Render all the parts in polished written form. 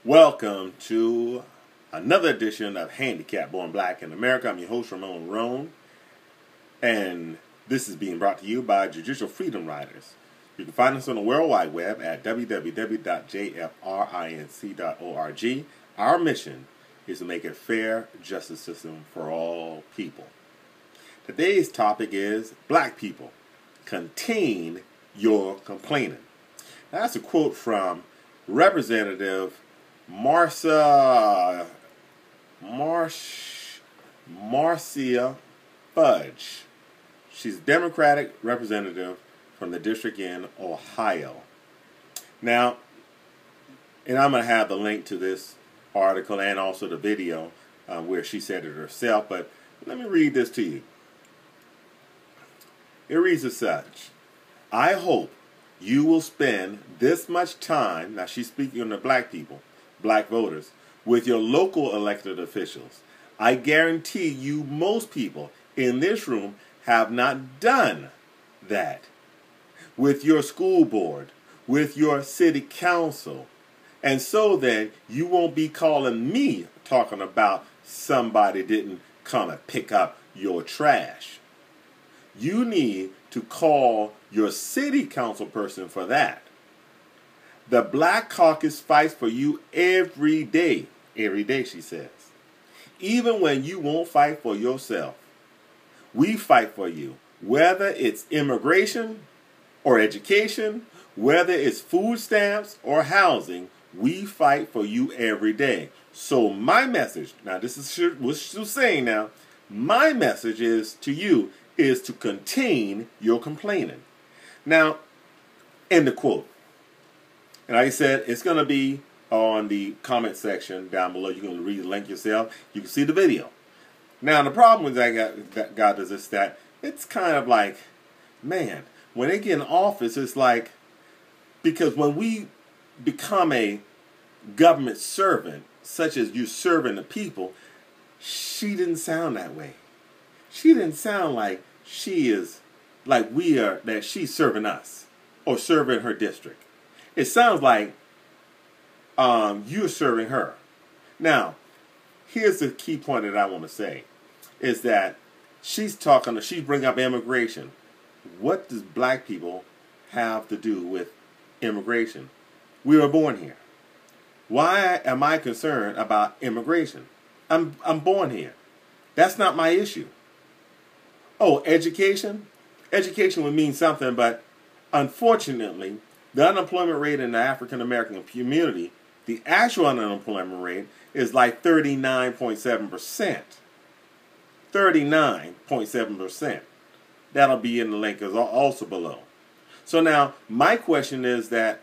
Welcome to another edition of Handicap Born Black in America. I'm your host, Ramon Roan, and this is being brought to you by Judicial Freedom Riders. You can find us on the World Wide Web at www.jfrinc.org. Our mission is to make a fair justice system for all people. Today's topic is Black people, contain your complaining. Now, that's a quote from Representative Marcia Fudge. She's a Democratic representative from the district in Ohio. Now, and I'm going to have the link to this article and also the video where she said it herself, but let me read this to you. It reads as such: I hope you will spend this much time, now she's speaking on the black people, black voters, with your local elected officials. I guarantee you most people in this room have not done that. With your school board, with your city council. And so then you won't be calling me talking about somebody didn't come and pick up your trash. You need to call your city council person for that. The Black Caucus fights for you every day. Every day, she says. Even when you won't fight for yourself. We fight for you. Whether it's immigration or education, whether it's food stamps or housing, we fight for you every day. So my message, now this is what she's saying now, my message is to you is to contain your complaining. Now, end the quote. And like I said, it's going to be on the comment section down below. You're going to read the link yourself. You can see the video. Now, the problem with that God is this, that it's kind of like, man, when they get in office, it's like, because when we become a government servant, such as you serving the people, she didn't sound that way. She didn't sound like she is, like we are, that she's serving us or serving her district. It sounds like you're serving her. Now, here's the key point that I want to say, is that she's bringing up immigration. What does black people have to do with immigration? We were born here. Why am I concerned about immigration? I'm born here. That's not my issue. Oh, education? Education would mean something, but unfortunately, the unemployment rate in the African American community, the actual unemployment rate is like 39.7%. 39.7%. That'll be in the link also below. So now, my question is that,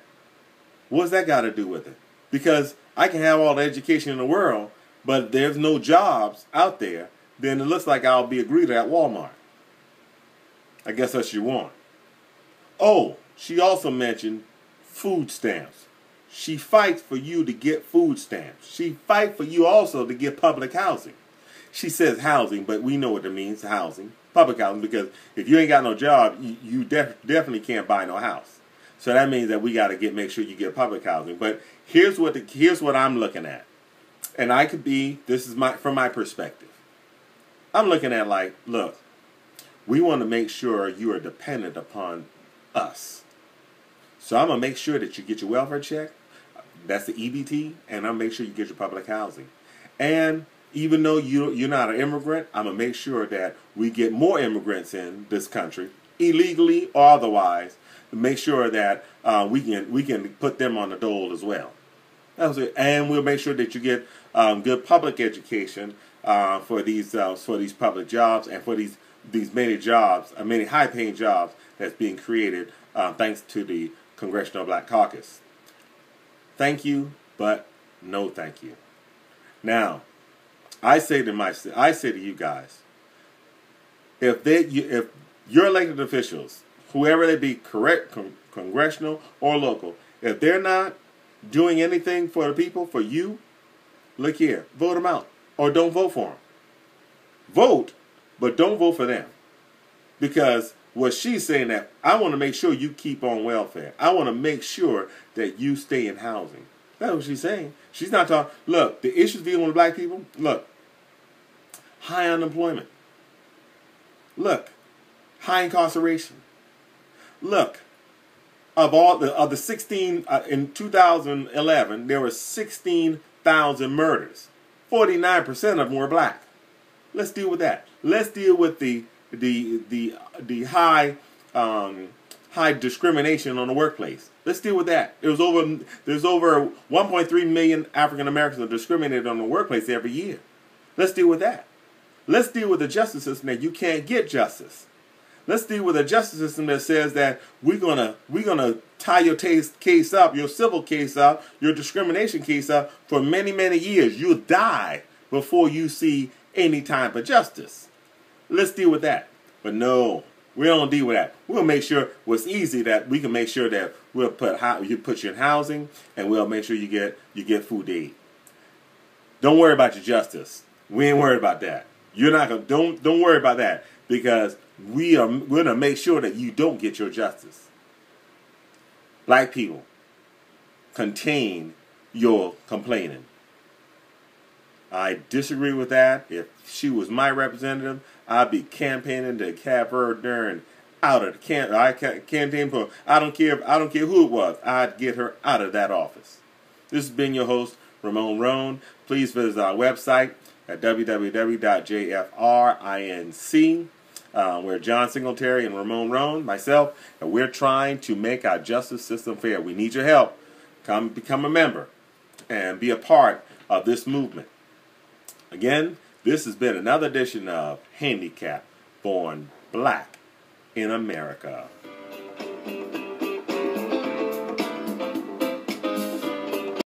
what's that got to do with it? Because I can have all the education in the world, but there's no jobs out there, then it looks like I'll be a greeter at Walmart. I guess that's what you want. Oh, she also mentioned food stamps. She fights for you to get food stamps. She fights for you also to get public housing. She says housing, but we know what it means, housing. Public housing, because if you ain't got no job, you definitely can't buy no house. So that means that we got to make sure you get public housing. But here's what I'm looking at. And I could be, this is from my perspective. I'm looking at like, look, we want to make sure you are dependent upon us. So I'm going to make sure that you get your welfare check. That's the EBT. And I'll make sure you get your public housing. And even though you're not an immigrant, I'm going to make sure that we get more immigrants in this country, illegally or otherwise, to make sure that we can put them on the dole as well. That's it. And we'll make sure that you get good public education for these public jobs and for these many jobs, many high-paying jobs that's being created thanks to the Congressional Black Caucus. Thank you, but no thank you. Now, I say to you guys, if your elected officials, whoever they be, congressional or local, if they're not doing anything for the people, for you, look here, vote them out or don't vote for them. Vote, but don't vote for them. Because what she's saying that I want to make sure you keep on welfare. I want to make sure that you stay in housing. That's what she's saying. She's not talking. Look, the issues dealing with black people. Look, high unemployment. Look, high incarceration. Look, of the 16 in 2011, there were 16,000 murders. 49% of them were black. Let's deal with that. Let's deal with the high high discrimination on the workplace. Let's deal with that. There's over 1.3 million African Americans are discriminated on the workplace every year. Let's deal with that. Let's deal with the justice system that you can't get justice. Let's deal with a justice system that says that we're gonna tie your case up, your civil case up, your discrimination case up for many, many years. You'll die before you see any type of justice. Let's deal with that. But no, we don't deal with that. We'll make sure what's easy that we can make sure that we'll put you in housing, and we'll make sure you get food to eat. Don't worry about your justice. We ain't worried about that. You're not gonna don't worry about that, because we're gonna make sure that you don't get your justice. Black people, contain your complaining. I disagree with that. If she was my representative, I'd be campaigning to have her out of the campaign for. I don't care who it was. I'd get her out of that office. This has been your host, Ramon Roan. Please visit our website at www.jfrinc. We're John Singletary and Ramon Roan, myself, and we're trying to make our justice system fair. We need your help. Come become a member and be a part of this movement. Again, this has been another edition of Handicap Born Black in America.